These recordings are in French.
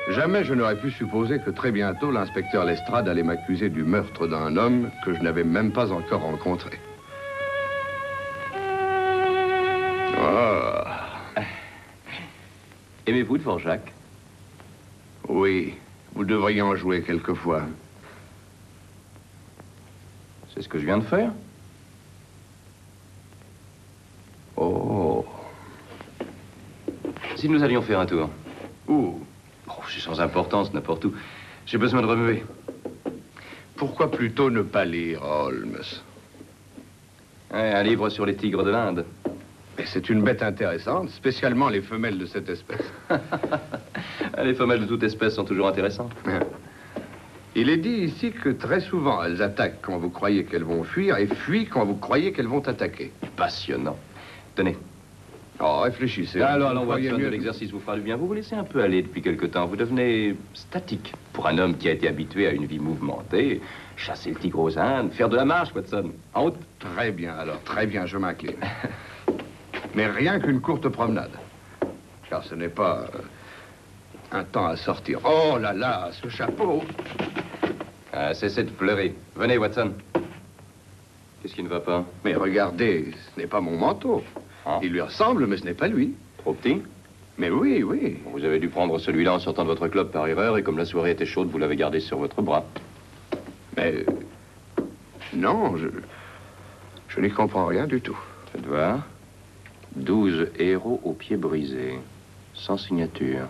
Jamais je n'aurais pu supposer que très bientôt l'inspecteur Lestrade allait m'accuser du meurtre d'un homme que je n'avais même pas encore rencontré. Oh. Aimez-vous Dvorak? Oui, vous devriez en jouer quelquefois. C'est ce que je viens de faire. Oh. Si nous allions faire un tour. Où? Oh, c'est sans importance, n'importe où. J'ai besoin de remuer. Pourquoi plutôt ne pas lire, Holmes? Ouais, un livre sur les tigres de l'Inde. Mais c'est une bête intéressante, spécialement les femelles de cette espèce. Les femelles de toute espèce sont toujours intéressantes. Il est dit ici que très souvent, elles attaquent quand vous croyez qu'elles vont fuir et fuient quand vous croyez qu'elles vont attaquer. Passionnant. Tenez. Oh, réfléchissez. Allons, Watson, de l'exercice vous fera du bien. Vous vous laissez un peu aller depuis quelque temps. Vous devenez statique. Pour un homme qui a été habitué à une vie mouvementée, chasser le tigre aux Indes, faire de la marche, Watson. En route. Très bien, alors, très bien, je m'incline. Mais rien qu'une courte promenade. Car ce n'est pas un temps à sortir. Oh là là, ce chapeau! Ah, cessez de pleurer. Venez, Watson. Qu'est-ce qui ne va pas? Mais regardez, ce n'est pas mon manteau. Ah. Il lui ressemble, mais ce n'est pas lui. Trop petit? Mais oui, oui. Vous avez dû prendre celui-là en sortant de votre club par erreur, et comme la soirée était chaude, vous l'avez gardé sur votre bras. Mais... non, je n'y comprends rien du tout. Faites voir. 12 héros aux pieds brisés, sans signature.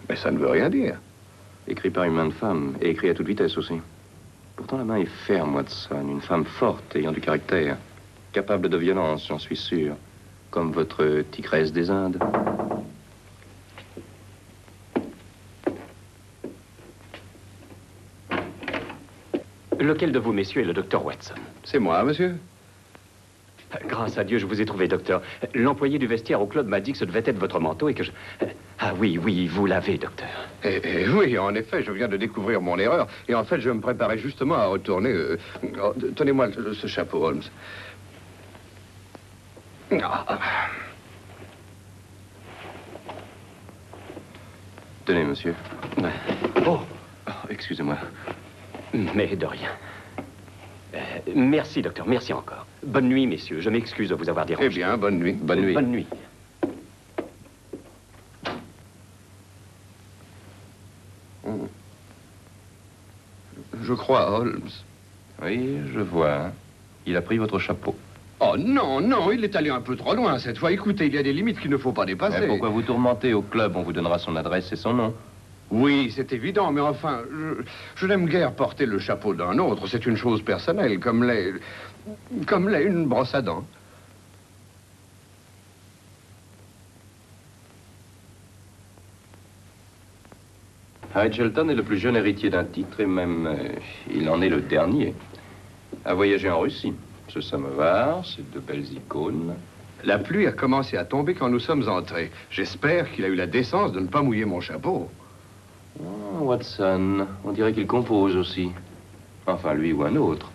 Mais ça ne veut rien dire. Écrit par une main de femme, et écrit à toute vitesse aussi. Pourtant, la main est ferme, Watson. Une femme forte, ayant du caractère. Capable de violence, j'en suis sûr. Comme votre tigresse des Indes. Lequel de vous, messieurs, est le docteur Watson? C'est moi, monsieur. Grâce à Dieu, je vous ai trouvé, docteur. L'employé du vestiaire au club m'a dit que ce devait être votre manteau et que je... Ah oui, oui, vous l'avez, docteur. Oui, en effet, je viens de découvrir mon erreur. Et en fait, je me préparais justement à retourner... Tenez-moi ce chapeau, Holmes. Tenez, monsieur. Oh, excusez-moi. mais de rien. Merci, docteur, merci encore. Bonne nuit, messieurs. Je m'excuse de vous avoir dérangé. Eh bien, bonne nuit. Bonne nuit. Bonne nuit. Je crois, Holmes. Oui, je vois. Il a pris votre chapeau. Oh non, non, il est allé un peu trop loin cette fois. Écoutez, il y a des limites qu'il ne faut pas dépasser. Mais pourquoi vous tourmentez au club? On vous donnera son adresse et son nom. Oui, c'est évident, mais enfin, je n'aime guère porter le chapeau d'un autre. C'est une chose personnelle, comme l'est une brosse à dents. Hyde Shelton est le plus jeune héritier d'un titre, et même, il en est le dernier. A voyagé en Russie. Ce samovar, ces deux belles icônes. La pluie a commencé à tomber quand nous sommes entrés. J'espère qu'il a eu la décence de ne pas mouiller mon chapeau. Oh, Watson, on dirait qu'il compose aussi. Enfin, lui ou un autre.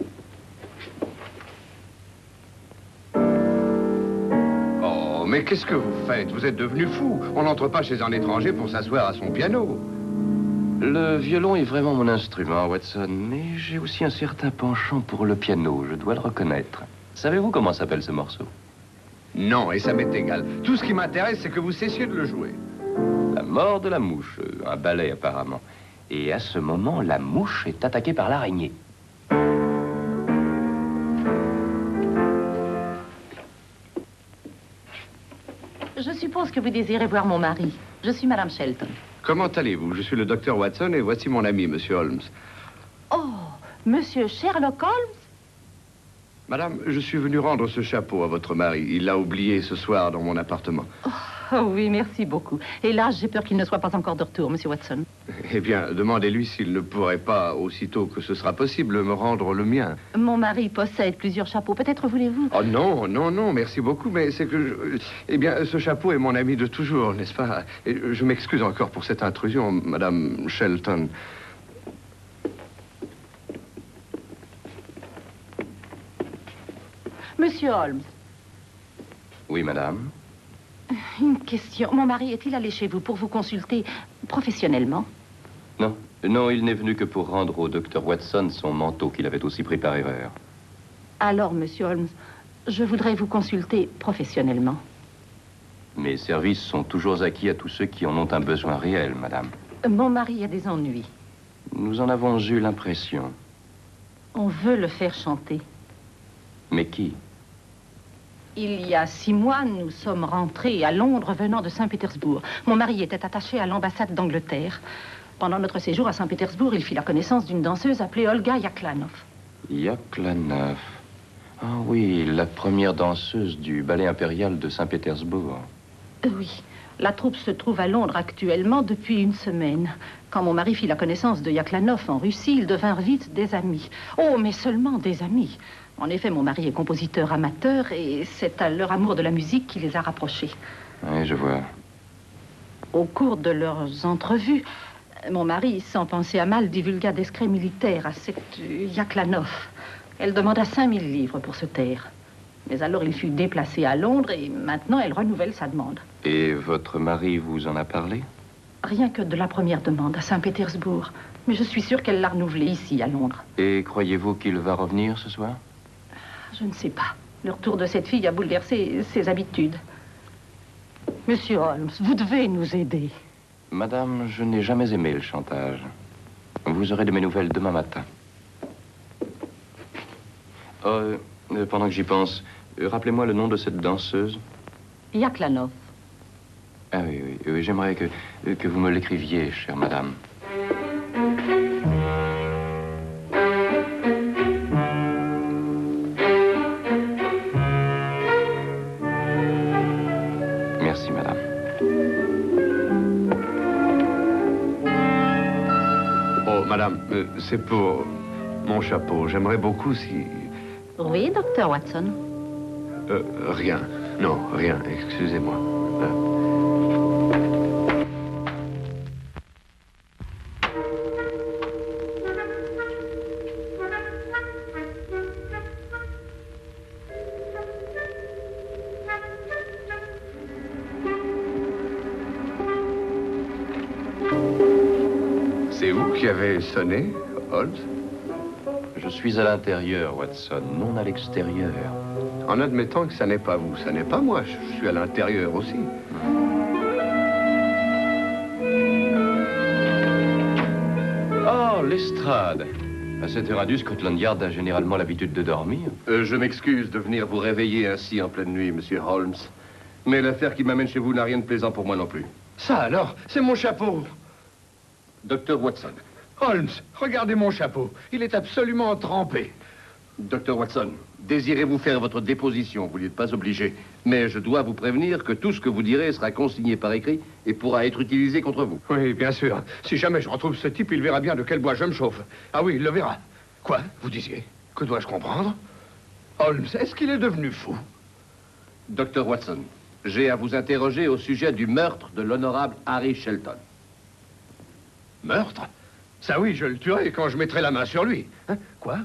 Oh, mais qu'est-ce que vous faites? Vous êtes devenu fou. On n'entre pas chez un étranger pour s'asseoir à son piano. Le violon est vraiment mon instrument, Watson, mais j'ai aussi un certain penchant pour le piano, je dois le reconnaître. Savez-vous comment s'appelle ce morceau? Non, et ça m'est égal. Tout ce qui m'intéresse, c'est que vous cessiez de le jouer. La mort de la mouche, un ballet apparemment. Et à ce moment, la mouche est attaquée par l'araignée. Je suppose que vous désirez voir mon mari. Je suis Madame Shelton. Comment allez-vous? Je suis le docteur Watson et voici mon ami, Monsieur Holmes. Oh, Monsieur Sherlock Holmes? Madame, je suis venu rendre ce chapeau à votre mari. Il l'a oublié ce soir dans mon appartement. Oh oui, merci beaucoup. Hélas, j'ai peur qu'il ne soit pas encore de retour, Monsieur Watson. Eh bien, demandez-lui s'il ne pourrait pas, aussitôt que ce sera possible, me rendre le mien. Mon mari possède plusieurs chapeaux. Peut-être voulez-vous... Oh non, non, non, merci beaucoup, mais c'est que... Eh bien, ce chapeau est mon ami de toujours, n'est-ce pas? Et je m'excuse encore pour cette intrusion, Madame Shelton. Monsieur Holmes. Oui, madame. Une question. Mon mari est-il allé chez vous pour vous consulter professionnellement? Non, non, il n'est venu que pour rendre au docteur Watson son manteau qu'il avait aussi pris par erreur. Alors, monsieur Holmes, je voudrais vous consulter professionnellement. Mes services sont toujours acquis à tous ceux qui en ont un besoin réel, madame. Mon mari a des ennuis. Nous en avons eu l'impression. On veut le faire chanter. Mais qui? Il y a 6 mois, nous sommes rentrés à Londres venant de Saint-Pétersbourg. Mon mari était attaché à l'ambassade d'Angleterre. Pendant notre séjour à Saint-Pétersbourg, il fit la connaissance d'une danseuse appelée Olga Yaklanov. Yaklanov. Ah oui, la première danseuse du ballet impérial de Saint-Pétersbourg. Oui. La troupe se trouve à Londres actuellement depuis une semaine. Quand mon mari fit la connaissance de Yaklanov en Russie, ils devinrent vite des amis. Oh, mais seulement des amis. En effet, mon mari est compositeur amateur et c'est à leur amour de la musique qui les a rapprochés. Oui, je vois. Au cours de leurs entrevues, mon mari, sans penser à mal, divulgua des secrets militaires à cette Yaklanov. Elle demanda 5000 livres pour se taire. Mais alors il fut déplacé à Londres et maintenant elle renouvelle sa demande. Et votre mari vous en a parlé? Rien que de la première demande à Saint-Pétersbourg. Mais je suis sûre qu'elle l'a renouvelée ici, à Londres. Et croyez-vous qu'il va revenir ce soir? Je ne sais pas. Le retour de cette fille a bouleversé ses habitudes. Monsieur Holmes, vous devez nous aider. Madame, je n'ai jamais aimé le chantage. Vous aurez de mes nouvelles demain matin. Pendant que j'y pense, rappelez-moi le nom de cette danseuse. Yaklanov. Ah oui, oui, j'aimerais que vous me l'écriviez, chère madame. Merci, madame. Oh, madame, c'est pour mon chapeau. J'aimerais beaucoup si... Oui, docteur Watson. Rien. Non, rien. Excusez-moi. C'est vous qui avez sonné, Holmes? Je suis à l'intérieur, Watson, non à l'extérieur. En admettant que ça n'est pas vous, ça n'est pas moi. Je suis à l'intérieur aussi. Oh, Lestrade. À cette heure du Scotland Yard a généralement l'habitude de dormir. Je m'excuse de venir vous réveiller ainsi en pleine nuit, monsieur Holmes. Mais l'affaire qui m'amène chez vous n'a rien de plaisant pour moi non plus. Ça alors, c'est mon chapeau. Docteur Watson. Holmes, regardez mon chapeau. Il est absolument trempé. Docteur Watson, désirez-vous faire votre déposition? Vous n'êtes pas obligé. Mais je dois vous prévenir que tout ce que vous direz sera consigné par écrit et pourra être utilisé contre vous. Oui, bien sûr. Si jamais je retrouve ce type, il verra bien de quel bois je me chauffe. Ah oui, il le verra. Quoi, vous disiez? Que dois-je comprendre? Holmes, est-ce qu'il est devenu fou? Docteur Watson, j'ai à vous interroger au sujet du meurtre de l'honorable Harry Shelton. Meurtre? Ça oui, je le tuerai quand je mettrai la main sur lui. Hein? Quoi?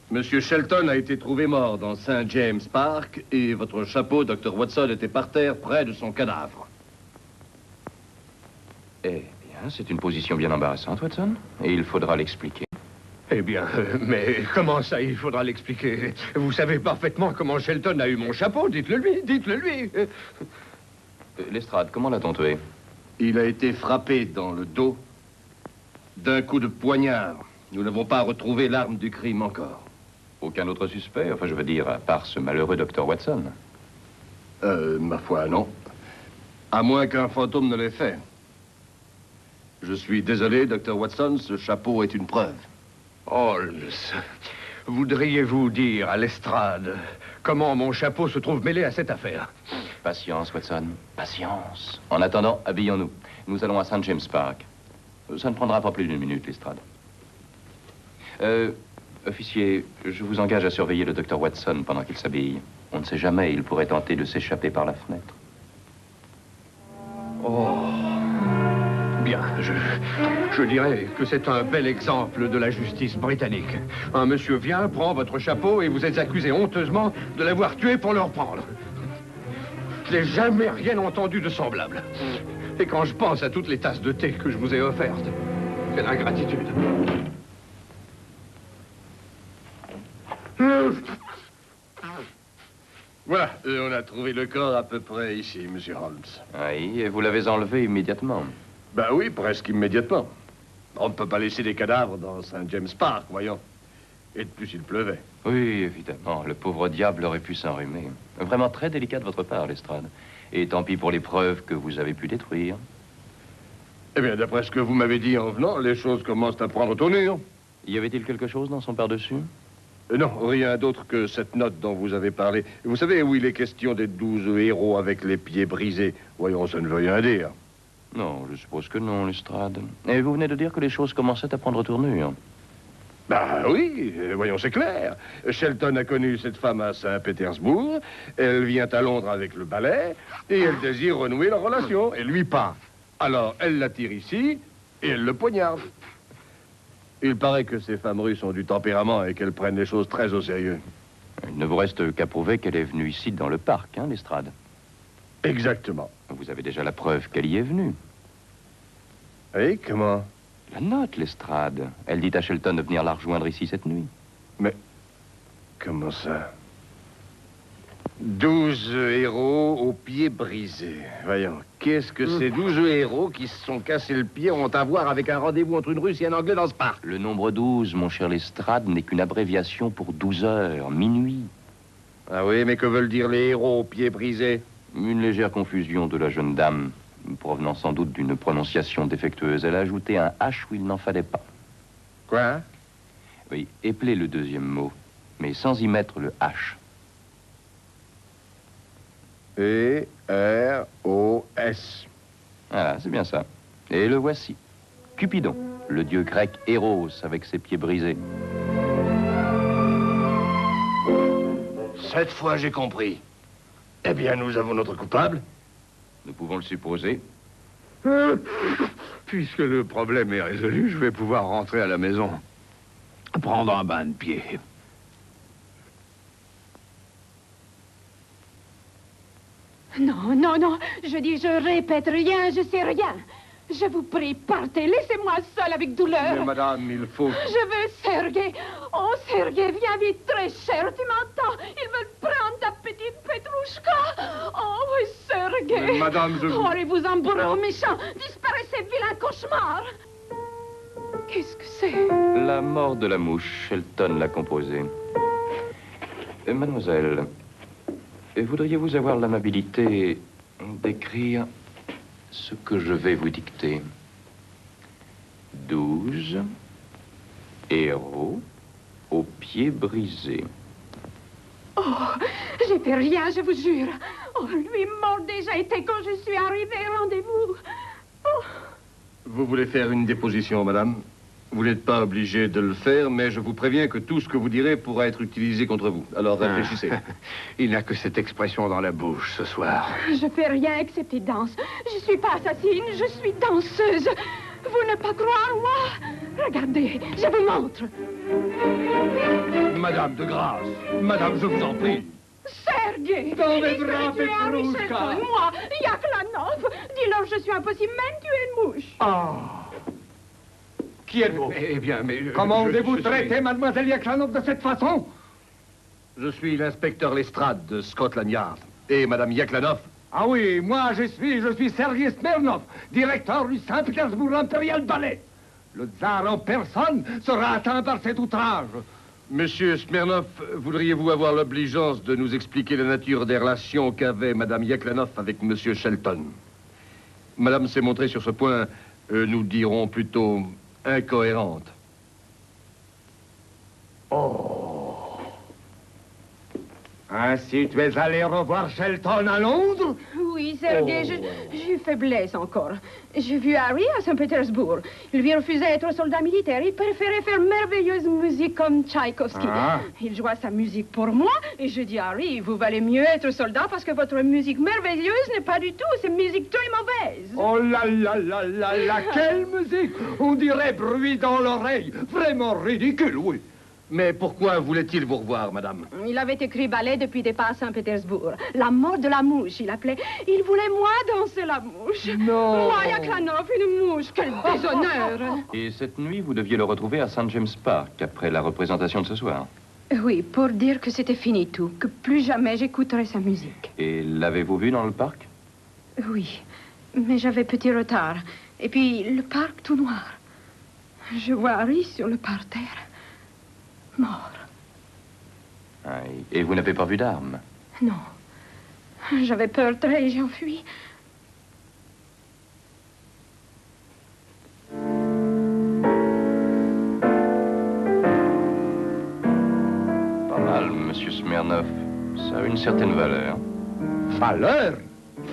Monsieur Shelton a été trouvé mort dans St. James Park et votre chapeau, Dr. Watson, était par terre près de son cadavre. Eh bien, c'est une position bien embarrassante, Watson. Et il faudra l'expliquer. Eh bien, mais comment ça, il faudra l'expliquer? Vous savez parfaitement comment Shelton a eu mon chapeau. Dites-le lui, dites-le lui. Lestrade, comment l'a-t-on tué? Il a été frappé dans le dos d'un coup de poignard. Nous n'avons pas retrouvé l'arme du crime encore. Aucun autre suspect? Enfin, je veux dire, à part ce malheureux Dr. Watson. Ma foi, non. À moins qu'un fantôme ne l'ait fait. Je suis désolé, Dr. Watson, ce chapeau est une preuve. Holmes, voudriez-vous dire à Lestrade comment mon chapeau se trouve mêlé à cette affaire? Patience, Watson, patience. En attendant, habillons-nous. Nous allons à St. James Park. Ça ne prendra pas plus d'une minute, Lestrade. Officier, je vous engage à surveiller le Dr. Watson pendant qu'il s'habille. On ne sait jamais, il pourrait tenter de s'échapper par la fenêtre. Oh, bien, je dirais que c'est un bel exemple de la justice britannique. Un monsieur vient, prend votre chapeau et vous êtes accusé honteusement de l'avoir tué pour le reprendre. n'ai jamais rien entendu de semblable. Et quand je pense à toutes les tasses de thé que je vous ai offertes, c'est l'ingratitude. Voilà, on a trouvé le corps à peu près ici, monsieur Holmes. Oui, et vous l'avez enlevé immédiatement. Ben oui, presque immédiatement. On ne peut pas laisser des cadavres dans Saint James Park, voyons. Et de plus, il pleuvait. Oui, évidemment. Le pauvre diable aurait pu s'enrhumer. Vraiment très délicat de votre part, Lestrade. Et tant pis pour les preuves que vous avez pu détruire. Eh bien, d'après ce que vous m'avez dit en venant, les choses commencent à prendre tournure. Y avait-il quelque chose dans son par-dessus? Non, rien d'autre que cette note dont vous avez parlé. Vous savez où il est question des 12 héros avec les pieds brisés. Voyons, ça ne veut rien dire. Non, je suppose que non, Lestrade. Et vous venez de dire que les choses commençaient à prendre tournure. Bah oui, voyons, c'est clair. Shelton a connu cette femme à Saint-Pétersbourg. Elle vient à Londres avec le ballet et elle désire renouer leur relation. Et lui pas. Alors, elle l'attire ici et elle le poignarde. Il paraît que ces femmes russes ont du tempérament et qu'elles prennent les choses très au sérieux. Il ne vous reste qu'à prouver qu'elle est venue ici dans le parc, hein, Lestrade? Exactement. Vous avez déjà la preuve qu'elle y est venue. Oui, comment? La note, Lestrade. Elle dit à Shelton de venir la rejoindre ici cette nuit. Mais comment ça? 12 héros aux pieds brisés. Voyons, qu'est-ce que ces 12 héros qui se sont cassés le pied ont à voir avec un rendez-vous entre une Russe et un Anglais dans ce parc? Le nombre 12, mon cher Lestrade, n'est qu'une abréviation pour 12 heures, minuit. Ah oui, mais que veulent dire les héros aux pieds brisés? Une légère confusion de la jeune dame, provenant sans doute d'une prononciation défectueuse. Elle a ajouté un H où il n'en fallait pas. Quoi? Oui, épeler le deuxième mot, mais sans y mettre le H. E-R-O-S. Voilà, c'est bien ça. Et le voici. Cupidon, le dieu grec Héros avec ses pieds brisés. Cette fois, j'ai compris. Eh bien, nous avons notre coupable. Nous pouvons le supposer. Puisque le problème est résolu, je vais pouvoir rentrer à la maison. Prendre un bain de pied. Non, non, non. Je dis, je répète rien, je sais rien. Je vous prie, partez. Laissez-moi seule avec douleur. Mais madame, il faut... Je veux Sergei. Oh, Sergei, viens vite, très cher. Tu m'entends? Ils veulent prendre ta petite Petrouchka. Oh, oui, Sergei. Mais madame, je... Orez-vous-en, bourreau méchant. Disparaissez, vilain cauchemar. Qu'est-ce que c'est? La mort de la mouche, Shelton l'a composée. Mademoiselle, voudriez-vous avoir l'amabilité d'écrire ce que je vais vous dicter? 12 héros aux pieds brisés. Oh, j'ai fait rien, je vous jure. Oh, lui mort déjà été quand je suis arrivée. Rendez-vous. Oh. Vous voulez faire une déposition, madame? Vous n'êtes pas obligé de le faire, mais je vous préviens que tout ce que vous direz pourra être utilisé contre vous. Alors réfléchissez. Il n'a que cette expression dans la bouche ce soir. Je fais rien excepté danse. Je suis pas assassine, je suis danseuse. Vous ne pas croire, moi? Regardez, je vous montre. Madame, de grâce. Madame, je vous en prie. Sergei! Dans mes bras, Petrouchka. Moi, Yaklanov. Dis-leur, je suis impossible, même tuer une mouche. Ah! Qui êtes-vous? Eh bien, mais... Comment osez-vous traiter mademoiselle Yaklanov de cette façon? Je suis l'inspecteur Lestrade de Scotland Yard. Et madame Yaklanov? Ah oui, moi je suis Sergei Smirnov, directeur du Saint-Pétersbourg Imperial Ballet. Le tsar en personne sera atteint par cet outrage. Monsieur Smirnov, voudriez-vous avoir l'obligeance de nous expliquer la nature des relations qu'avait madame Yaklanov avec monsieur Shelton? Madame s'est montrée sur ce point, nous dirons plutôt incohérente. Oh. Ainsi tu es allé revoir Shelton à Londres? Oui, Sergei, j'ai eu faiblesse encore. J'ai vu Harry à Saint-Pétersbourg. Il lui refusait d'être soldat militaire. Il préférait faire merveilleuse musique comme Tchaïkovski. Ah. Il jouait sa musique pour moi. Et je dis, Harry, vous valez mieux être soldat parce que votre musique merveilleuse n'est pas du tout. C'est musique très mauvaise. Oh là là là là là, quelle musique! On dirait bruit dans l'oreille. Vraiment ridicule, oui. Mais pourquoi voulait-il vous revoir, madame? Il avait écrit ballet depuis des pas à Saint-Pétersbourg. La mort de la mouche, il appelait. Il voulait moi danser la mouche. Non. Moi, Yaklanov, une mouche, quel déshonneur. Et cette nuit, vous deviez le retrouver à St. James Park, après la représentation de ce soir. Oui, pour dire que c'était fini tout, que plus jamais j'écouterais sa musique. Et l'avez-vous vu dans le parc? Oui, mais j'avais petit retard. Et puis, le parc tout noir. Je vois Harry sur le parterre, mort. Ah, et vous n'avez pas vu d'armes? Non. J'avais peur très et j'ai enfui. Pas mal, monsieur Smirnov. Ça a une certaine valeur. Valeur?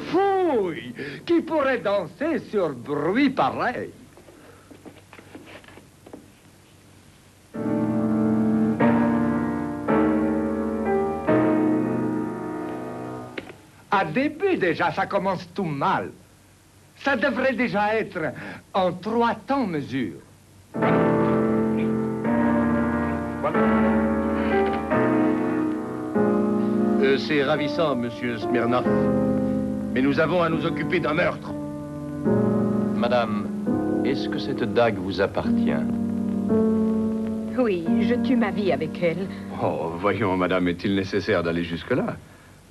Fouille! Qui pourrait danser sur bruit pareil? À début déjà, ça commence tout mal. Ça devrait déjà être en 3 temps mesure. C'est ravissant, monsieur Smirnov. Mais nous avons à nous occuper d'un meurtre. Madame, est-ce que cette dague vous appartient? Oui, je tue ma vie avec elle. Oh, voyons, madame, est-il nécessaire d'aller jusque-là?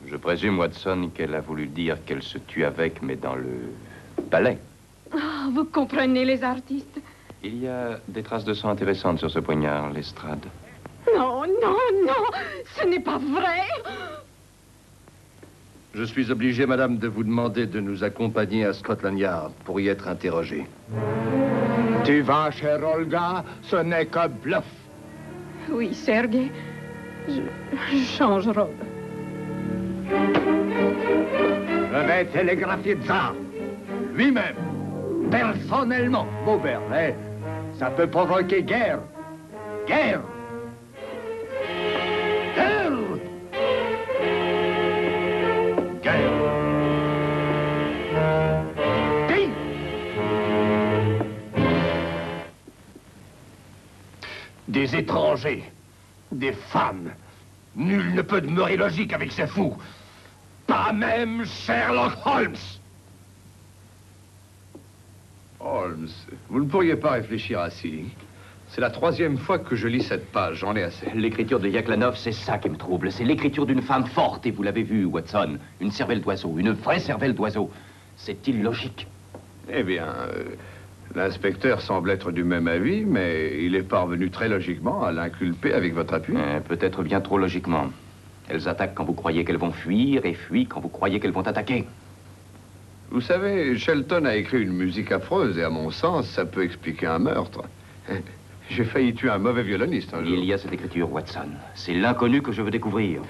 Je présume, Watson, qu'elle a voulu dire qu'elle se tue avec, mais dans le ballet. Ah, vous comprenez les artistes? Il y a des traces de sang intéressantes sur ce poignard, Lestrade. Non, non, non, ce n'est pas vrai. Je suis obligé, madame, de vous demander de nous accompagner à Scotland Yard pour y être interrogé. Tu vas, chère Olga, ce n'est que bluff. Oui, Sergei, je change robe. Je vais télégraphier Tsar, lui-même, personnellement. Beauberlet, ça peut provoquer guerre. Guerre! Guerre! Guerre! Qui? Des étrangers, des femmes. Nul ne peut demeurer logique avec ces fous. Pas même Sherlock Holmes. Holmes, vous ne pourriez pas réfléchir ainsi. C'est la 3e fois que je lis cette page, j'en ai assez. L'écriture de Yaklanov, c'est ça qui me trouble. C'est l'écriture d'une femme forte, et vous l'avez vu, Watson. Une cervelle d'oiseau, une vraie cervelle d'oiseau. C'est illogique. Eh bien, l'inspecteur semble être du même avis, mais il est parvenu très logiquement à l'inculper avec votre appui. Peut-être bien trop logiquement. Elles attaquent quand vous croyez qu'elles vont fuir, et fuient quand vous croyez qu'elles vont attaquer. Vous savez, Shelton a écrit une musique affreuse, et à mon sens, ça peut expliquer un meurtre. J'ai failli tuer un mauvais violoniste un jour. Il y a cette écriture, Watson. C'est l'inconnu que je veux découvrir.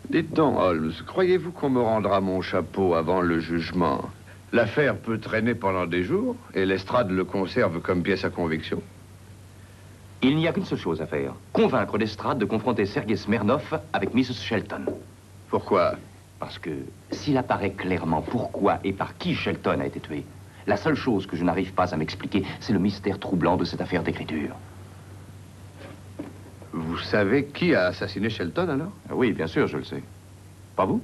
Dites donc, Holmes, croyez-vous qu'on me rendra mon chapeau avant le jugement? L'affaire peut traîner pendant des jours, et Lestrade le conserve comme pièce à conviction. Il n'y a qu'une seule chose à faire. Convaincre Lestrade de confronter Sergei Smirnov avec Mrs. Shelton. Pourquoi? Parce que s'il apparaît clairement pourquoi et par qui Shelton a été tué, la seule chose que je n'arrive pas à m'expliquer, c'est le mystère troublant de cette affaire d'écriture. Vous savez qui a assassiné Shelton, alors? Oui, bien sûr, je le sais. Pas vous?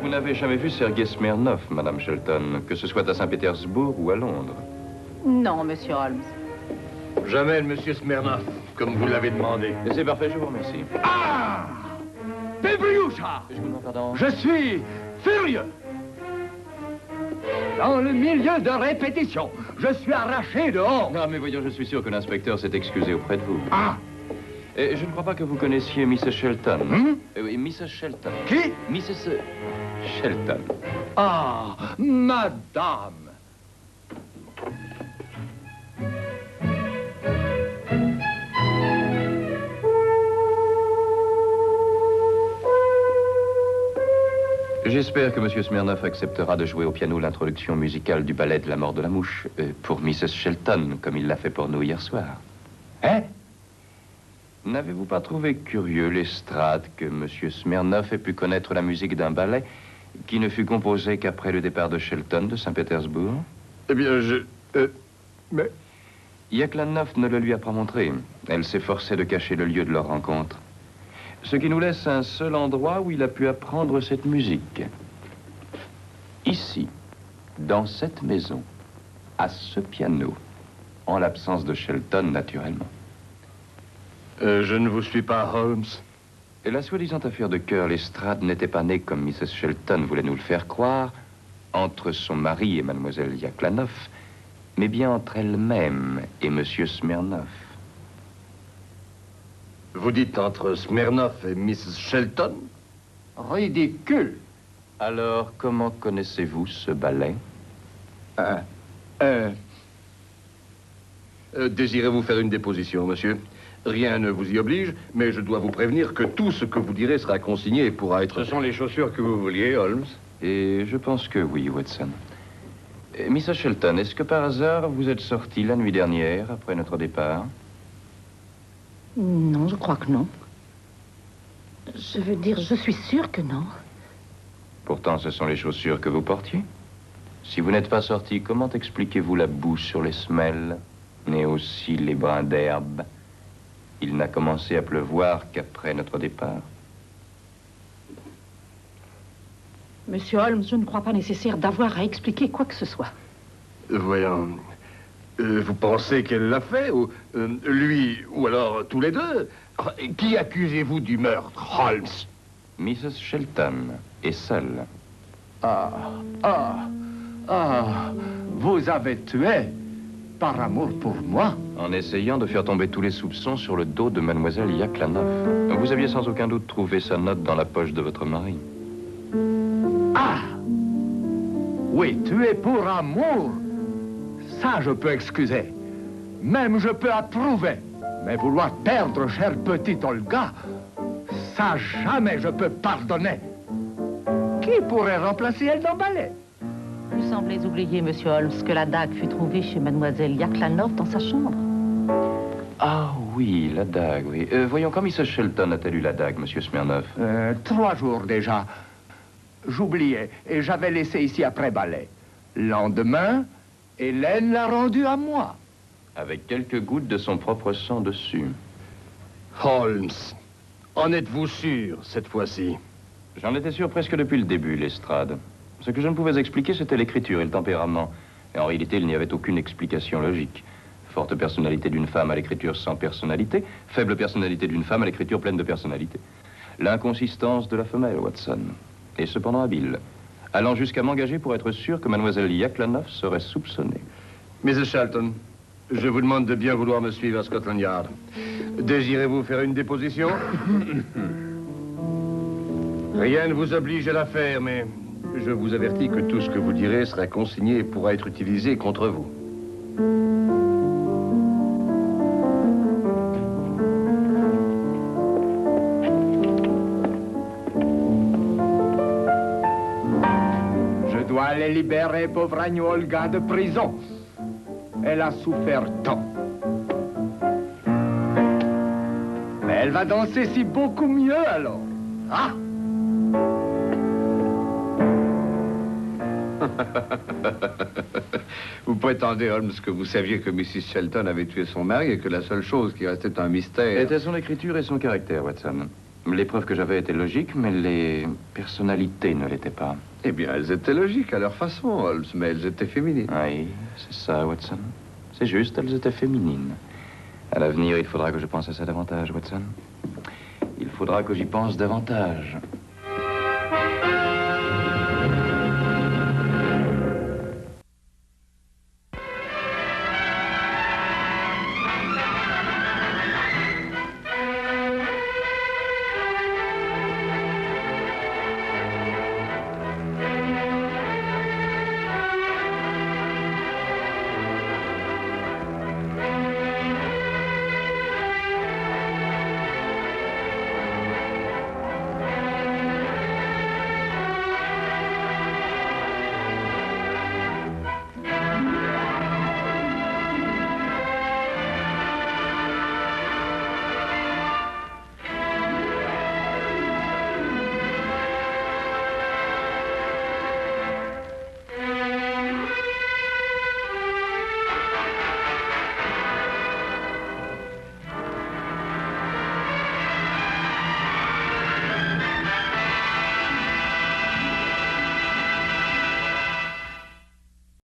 Vous n'avez jamais vu Sergei Smirnov, Madame Shelton, que ce soit à Saint-Pétersbourg ou à Londres? Non, monsieur Holmes. Jamais le monsieur Smirnov, comme vous l'avez demandé. C'est parfait, je vous remercie. Ah! Pébrioucha! Je vous demande pardon. Je suis furieux. Dans le milieu de répétition, je suis arraché de honte. Non, mais voyons, je suis sûr que l'inspecteur s'est excusé auprès de vous. Ah! Et je ne crois pas que vous connaissiez Mrs. Shelton. Oui, Mrs. Shelton. Qui? Mrs. Shelton. Ah, madame. J'espère que M. Smirnov acceptera de jouer au piano l'introduction musicale du ballet de la mort de la mouche pour Mrs. Shelton, comme il l'a fait pour nous hier soir. Hein? N'avez-vous pas trouvé curieux, Lestrade, que M. Smirnov ait pu connaître la musique d'un ballet qui ne fut composé qu'après le départ de Shelton de Saint-Pétersbourg? Eh bien, mais... Yaklanov ne le lui a pas montré. Elle s'efforçait de cacher le lieu de leur rencontre. Ce qui nous laisse un seul endroit où il a pu apprendre cette musique. Ici, dans cette maison, à ce piano, en l'absence de Shelton, naturellement. Je ne vous suis pas, Holmes. Et la soi-disant affaire de cœur, Lestrade n'était pas née, comme Mrs. Shelton voulait nous le faire croire, entre son mari et mademoiselle Yaklanov, mais bien entre elle-même et monsieur Smirnov. Vous dites entre Smirnov et Mrs. Shelton? Ridicule. Alors, comment connaissez-vous ce ballet? Désirez-vous faire une déposition, monsieur? Rien ne vous y oblige, mais je dois vous prévenir que tout ce que vous direz sera consigné et pourra être... Ce sont les chaussures que vous vouliez, Holmes? Et je pense que oui, Watson. Mrs. Shelton, est-ce que par hasard vous êtes sortie la nuit dernière, après notre départ? Non, je crois que non. Je veux dire, je suis sûre que non. Pourtant, ce sont les chaussures que vous portiez. Si vous n'êtes pas sortie, comment expliquez-vous la boue sur les semelles, mais aussi les brins d'herbe? Il n'a commencé à pleuvoir qu'après notre départ. Monsieur Holmes, je ne crois pas nécessaire d'avoir à expliquer quoi que ce soit. Voyons... vous pensez qu'elle l'a fait, ou lui, ou alors tous les deux? Qui accusez-vous du meurtre, Holmes? Mrs. Shelton est seule. Vous avez tué par amour pour moi. En essayant de faire tomber tous les soupçons sur le dos de mademoiselle Yaklanov. Vous aviez sans aucun doute trouvé sa note dans la poche de votre mari. Ah! Oui, tué pour amour. Ça, je peux excuser. Même je peux approuver. Mais vouloir perdre, chère petite Olga, ça, jamais je peux pardonner. Qui pourrait remplacer elle dans le ballet? Vous semblez oublier, monsieur Holmes, que la dague fut trouvée chez mademoiselle Yaklanov dans sa chambre. Ah oui, la dague, oui. Voyons, quand Mrs. Shelton a-t-elle eu la dague, monsieur Smirnov? 3 jours déjà. J'oubliais, et j'avais laissé ici après ballet. Lendemain, Hélène l'a rendue à moi. Avec quelques gouttes de son propre sang dessus. Holmes, en êtes-vous sûr, cette fois-ci? J'en étais sûr presque depuis le début, Lestrade. Ce que je ne pouvais expliquer, c'était l'écriture et le tempérament. Et en réalité, il n'y avait aucune explication logique. Forte personnalité d'une femme à l'écriture sans personnalité, faible personnalité d'une femme à l'écriture pleine de personnalité. L'inconsistance de la femelle, Watson. Et cependant habile. Allant jusqu'à m'engager pour être sûr que mademoiselle Yaklanov serait soupçonnée. Mrs. Shelton, je vous demande de bien vouloir me suivre à Scotland Yard. Désirez-vous faire une déposition? Rien ne vous oblige à la faire, mais je vous avertis que tout ce que vous direz sera consigné et pourra être utilisé contre vous. Je dois aller libérer pauvre Agneau Olga de prison. Elle a souffert tant. Mais elle va danser si beaucoup mieux alors. Ah! Vous prétendez, Holmes, que vous saviez que Mrs. Shelton avait tué son mari et que la seule chose qui restait un mystère... Était son écriture et son caractère, Watson. Les preuves que j'avais étaient logiques, mais les personnalités ne l'étaient pas. Eh bien, elles étaient logiques à leur façon, Holmes, mais elles étaient féminines. Oui, c'est ça, Watson. C'est juste, elles étaient féminines. À l'avenir, il faudra que je pense à ça davantage, Watson. Il faudra que j'y pense davantage.